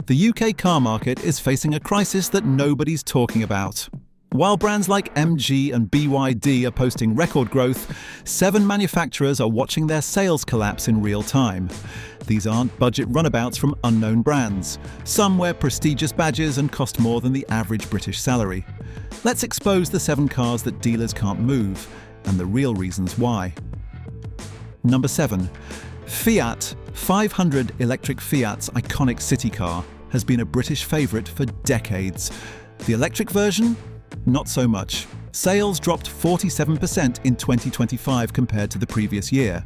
The UK car market is facing a crisis that nobody's talking about. While brands like MG and BYD are posting record growth, 7 manufacturers are watching their sales collapse in real time. These aren't budget runabouts from unknown brands. Some wear prestigious badges and cost more than the average British salary. Let's expose the 7 cars that dealers can't move, and the real reasons why. Number 7. Fiat 500 electric Fiat's iconic city car has been a British favourite for decades. The electric version? Not so much. Sales dropped 47% in 2025 compared to the previous year.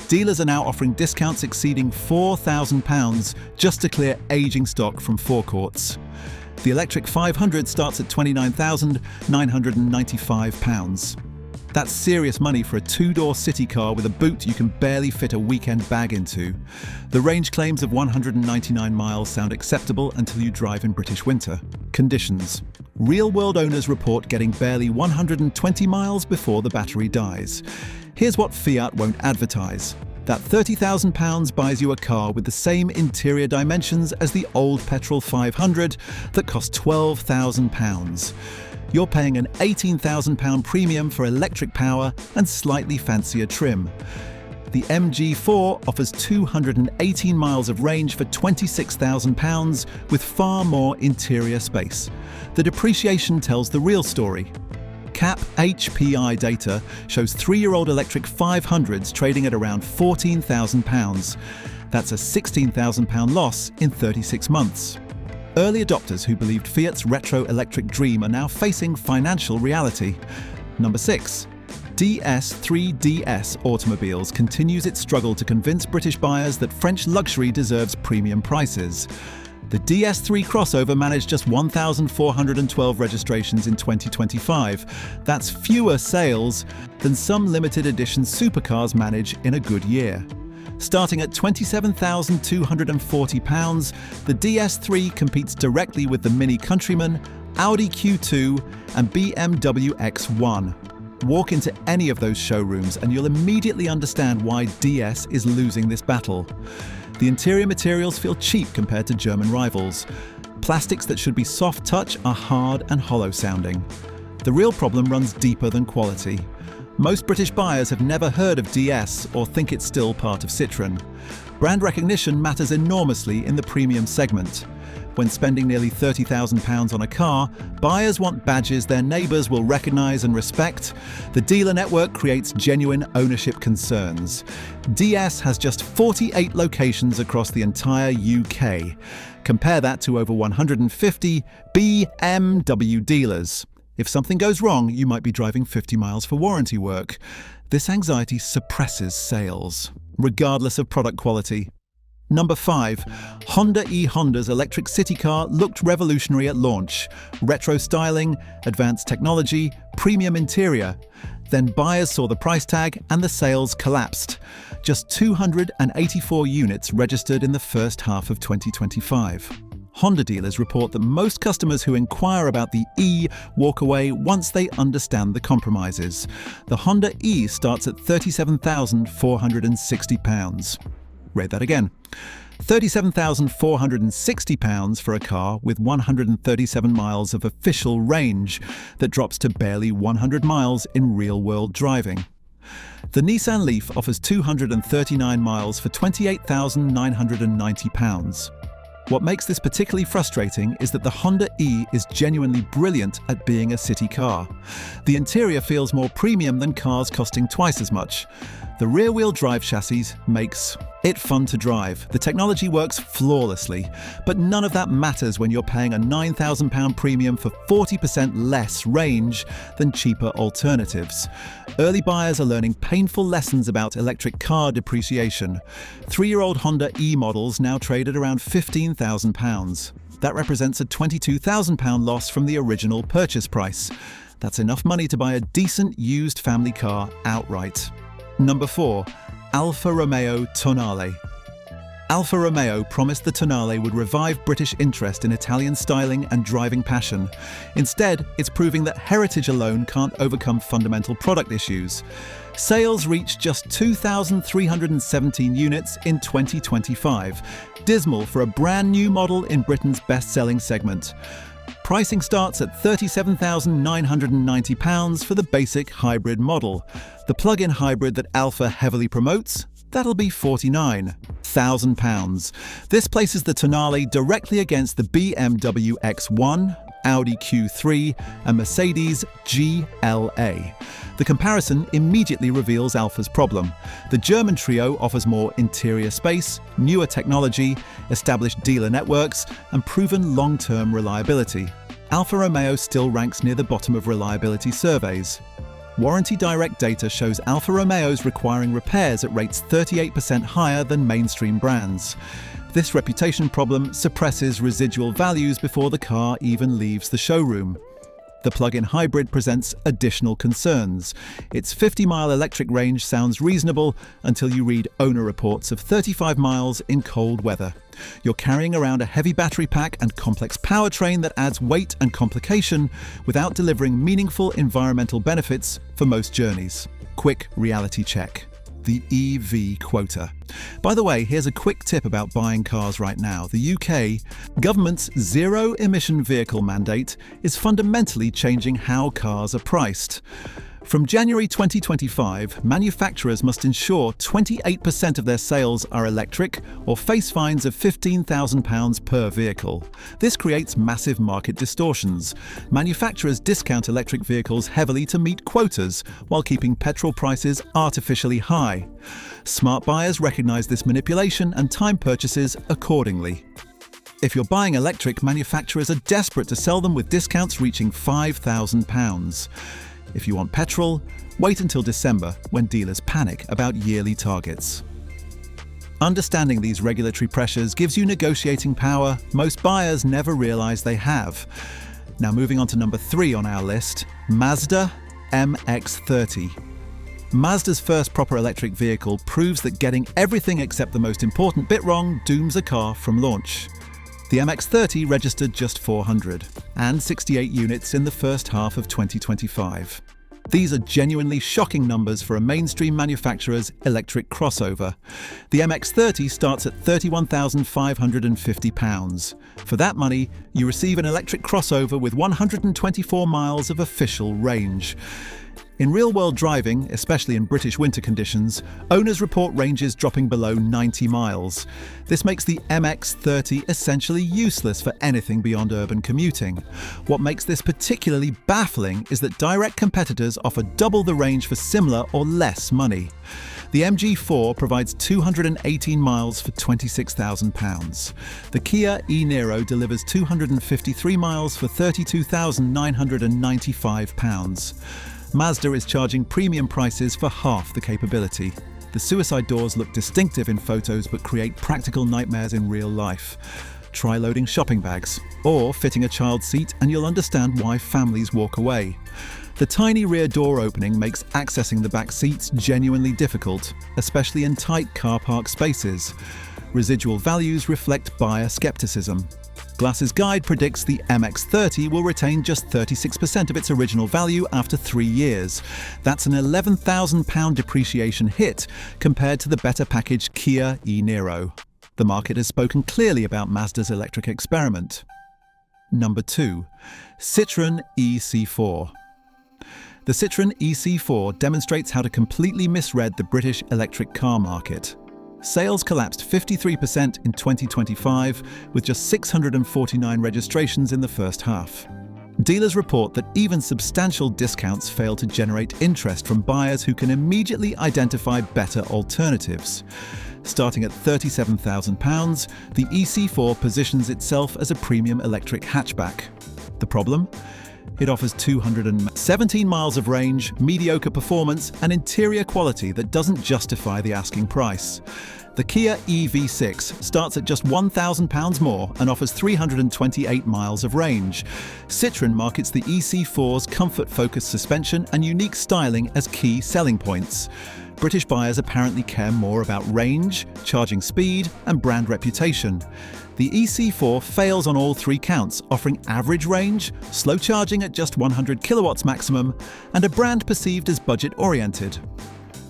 Dealers are now offering discounts exceeding £4,000 just to clear aging stock from forecourts. The electric 500 starts at £29,995. That's serious money for a 2-door city car with a boot you can barely fit a weekend bag into. The range claims of 199 miles sound acceptable until you drive in British winter. Conditions. Real-world owners report getting barely 120 miles before the battery dies. Here's what Fiat won't advertise. That £30,000 buys you a car with the same interior dimensions as the old petrol 500 that cost £12,000. You're paying an £18,000 premium for electric power and slightly fancier trim. The MG4 offers 218 miles of range for £26,000 with far more interior space. The depreciation tells the real story. CAP HPI data shows 3-year-old electric 500s trading at around £14,000. That's a £16,000 loss in 36 months. Early adopters who believed Fiat's retro electric dream are now facing financial reality. Number 6. DS3DS Automobiles continues its struggle to convince British buyers that French luxury deserves premium prices. The DS3 crossover managed just 1,412 registrations in 2025. That's fewer sales than some limited edition supercars manage in a good year. Starting at £27,240, the DS3 competes directly with the Mini Countryman, Audi Q2 and BMW X1. Walk into any of those showrooms and you'll immediately understand why DS is losing this battle. The interior materials feel cheap compared to German rivals. Plastics that should be soft touch are hard and hollow sounding. The real problem runs deeper than quality. Most British buyers have never heard of DS or think it's still part of Citroen. Brand recognition matters enormously in the premium segment. When spending nearly £30,000 on a car, buyers want badges their neighbours will recognise and respect. The dealer network creates genuine ownership concerns. DS has just 48 locations across the entire UK. Compare that to over 150 BMW dealers. If something goes wrong, you might be driving 50 miles for warranty work. This anxiety suppresses sales, regardless of product quality. Number 5. Honda's electric city car looked revolutionary at launch. Retro styling, advanced technology, premium interior. Then buyers saw the price tag and the sales collapsed. Just 284 units registered in the first half of 2025. Honda dealers report that most customers who inquire about the E walk away once they understand the compromises. The Honda E starts at £37,460. Read that again. £37,460 for a car with 137 miles of official range that drops to barely 100 miles in real-world driving. The Nissan Leaf offers 239 miles for £28,990. What makes this particularly frustrating is that the Honda E is genuinely brilliant at being a city car. The interior feels more premium than cars costing twice as much. The rear-wheel drive chassis makes it fun to drive. The technology works flawlessly, but none of that matters when you're paying a £9,000 premium for 40% less range than cheaper alternatives. Early buyers are learning painful lessons about electric car depreciation. 3-year-old Honda E models now trade at around £15,000. That represents a £22,000 loss from the original purchase price. That's enough money to buy a decent used family car outright. Number 4. Alfa Romeo Tonale. Alfa Romeo promised the Tonale would revive British interest in Italian styling and driving passion. Instead, it's proving that heritage alone can't overcome fundamental product issues. Sales reached just 2,317 units in 2025, dismal for a brand new model in Britain's best-selling segment. Pricing starts at £37,990 for the basic hybrid model. The plug-in hybrid that Alfa heavily promotes? That'll be £49,000. This places the Tonale directly against the BMW X1, Audi Q3 and Mercedes GLA. The comparison immediately reveals Alfa's problem. The German trio offers more interior space, newer technology, established dealer networks, and proven long-term reliability. Alfa Romeo still ranks near the bottom of reliability surveys. Warranty Direct data shows Alfa Romeo's requiring repairs at rates 38% higher than mainstream brands. This reputation problem suppresses residual values before the car even leaves the showroom. The plug-in hybrid presents additional concerns. Its 50-mile electric range sounds reasonable until you read owner reports of 35 miles in cold weather. You're carrying around a heavy battery pack and complex powertrain that adds weight and complication without delivering meaningful environmental benefits for most journeys. Quick reality check. The EV quota. By the way, here's a quick tip about buying cars right now. The UK government's zero-emission vehicle mandate is fundamentally changing how cars are priced. From January 2025, manufacturers must ensure 28% of their sales are electric or face fines of £15,000 per vehicle. This creates massive market distortions. Manufacturers discount electric vehicles heavily to meet quotas while keeping petrol prices artificially high. Smart buyers recognize this manipulation and time purchases accordingly. If you're buying electric, manufacturers are desperate to sell them with discounts reaching £5,000. If you want petrol, wait until December when dealers panic about yearly targets. Understanding these regulatory pressures gives you negotiating power most buyers never realize they have. Now moving on to number 3 on our list, Mazda MX-30. Mazda's first proper electric vehicle proves that getting everything except the most important bit wrong dooms a car from launch. The MX-30 registered just 468 units in the first half of 2025. These are genuinely shocking numbers for a mainstream manufacturer's electric crossover. The MX-30 starts at £31,550. For that money, you receive an electric crossover with 124 miles of official range. In real-world driving, especially in British winter conditions, owners report ranges dropping below 90 miles. This makes the MX-30 essentially useless for anything beyond urban commuting. What makes this particularly baffling is that direct competitors offer double the range for similar or less money. The MG4 provides 218 miles for £26,000. The Kia e-Niro delivers 253 miles for £32,995. Mazda is charging premium prices for half the capability. The suicide doors look distinctive in photos but create practical nightmares in real life. Try loading shopping bags, or fitting a child's seat and you'll understand why families walk away. The tiny rear door opening makes accessing the back seats genuinely difficult, especially in tight car park spaces. Residual values reflect buyer skepticism. Glass's Guide predicts the MX-30 will retain just 36% of its original value after 3 years. That's an £11,000 depreciation hit compared to the better packaged Kia e-Niro. The market has spoken clearly about Mazda's electric experiment. Number 2. Citroen EC4. The Citroen EC4 demonstrates how to completely misread the British electric car market. Sales collapsed 53% in 2025, with just 649 registrations in the first half. Dealers report that even substantial discounts fail to generate interest from buyers who can immediately identify better alternatives. Starting at £37,000, the EC4 positions itself as a premium electric hatchback. The problem? It offers 217 miles of range, mediocre performance, and interior quality that doesn't justify the asking price. The Kia EV6 starts at just £1,000 more and offers 328 miles of range. Citroen markets the EC4's comfort-focused suspension and unique styling as key selling points. British buyers apparently care more about range, charging speed, and brand reputation. The EC4 fails on all three counts, offering average range, slow charging at just 100 kilowatts maximum, and a brand perceived as budget-oriented.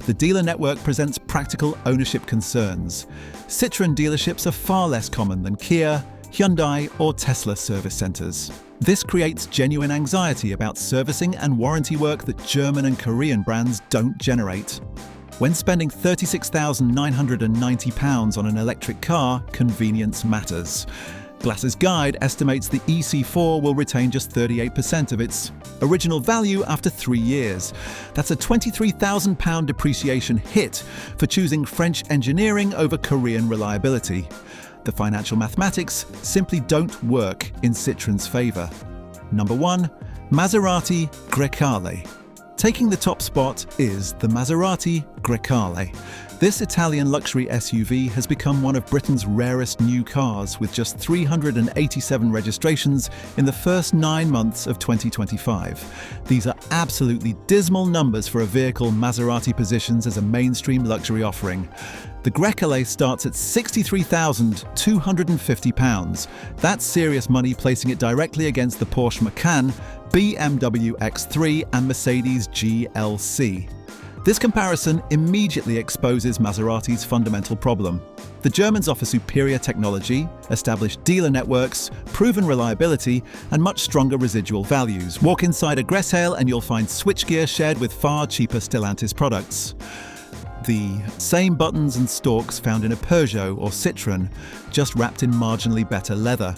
The dealer network presents practical ownership concerns. Citroen dealerships are far less common than Kia, Hyundai, or Tesla service centres. This creates genuine anxiety about servicing and warranty work that German and Korean brands don't generate. When spending £36,990 on an electric car, convenience matters. Glass's Guide estimates the EC4 will retain just 38% of its original value after 3 years. That's a £23,000 depreciation hit for choosing French engineering over Korean reliability. The financial mathematics simply don't work in Citroen's favour. Number 1. Maserati Grecale. Taking the top spot is the Maserati Grecale. This Italian luxury SUV has become one of Britain's rarest new cars, with just 387 registrations in the first 9 months of 2025. These are absolutely dismal numbers for a vehicle Maserati positions as a mainstream luxury offering. The Grecale starts at £63,250. That's serious money, placing it directly against the Porsche Macan, BMW X3 and Mercedes GLC. This comparison immediately exposes Maserati's fundamental problem. The Germans offer superior technology, established dealer networks, proven reliability, and much stronger residual values. Walk inside a Grecale and you'll find switchgear shared with far cheaper Stellantis products. The same buttons and stalks found in a Peugeot or Citroen, just wrapped in marginally better leather.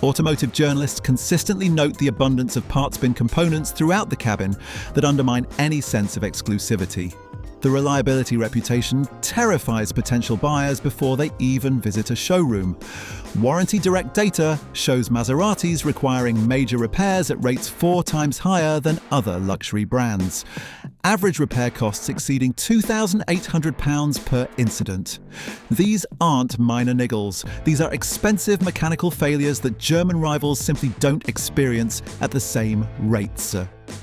Automotive journalists consistently note the abundance of parts bin components throughout the cabin that undermine any sense of exclusivity. The reliability reputation terrifies potential buyers before they even visit a showroom. Warranty Direct data shows Maseratis requiring major repairs at rates 4 times higher than other luxury brands. Average repair costs exceeding £2,800 per incident. These aren't minor niggles. These are expensive mechanical failures that German rivals simply don't experience at the same rates.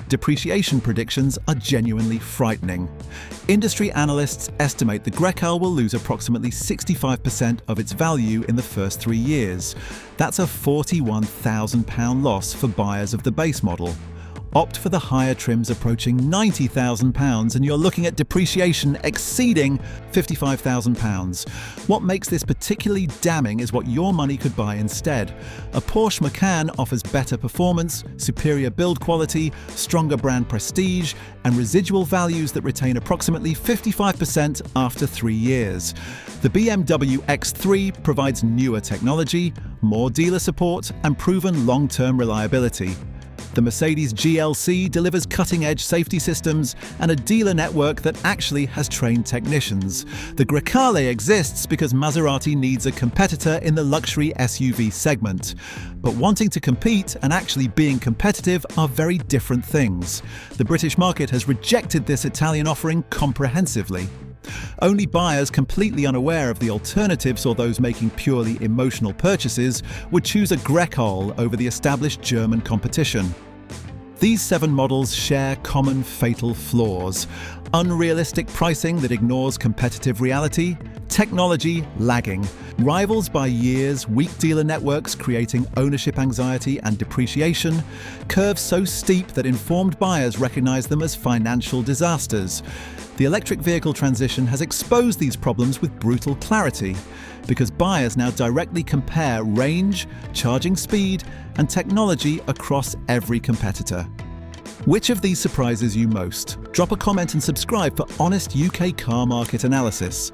Depreciation predictions are genuinely frightening. Industry analysts estimate the Grecale will lose approximately 65% of its value in the first 3 years. That's a £41,000 loss for buyers of the base model. Opt for the higher trims approaching £90,000 and you're looking at depreciation exceeding £55,000. What makes this particularly damning is what your money could buy instead. A Porsche Macan offers better performance, superior build quality, stronger brand prestige, and residual values that retain approximately 55% after 3 years. The BMW X3 provides newer technology, more dealer support, and proven long-term reliability. The Mercedes GLC delivers cutting-edge safety systems and a dealer network that actually has trained technicians. The Grecale exists because Maserati needs a competitor in the luxury SUV segment. But wanting to compete and actually being competitive are very different things. The British market has rejected this Italian offering comprehensively. Only buyers completely unaware of the alternatives or those making purely emotional purchases would choose a Grecale over the established German competition. These 7 models share common fatal flaws: unrealistic pricing that ignores competitive reality, technology lagging, rivals by years, weak dealer networks creating ownership anxiety and depreciation, curves so steep that informed buyers recognize them as financial disasters. The electric vehicle transition has exposed these problems with brutal clarity, because buyers now directly compare range, charging speed, and technology across every competitor. Which of these surprises you most? Drop a comment and subscribe for honest UK car market analysis.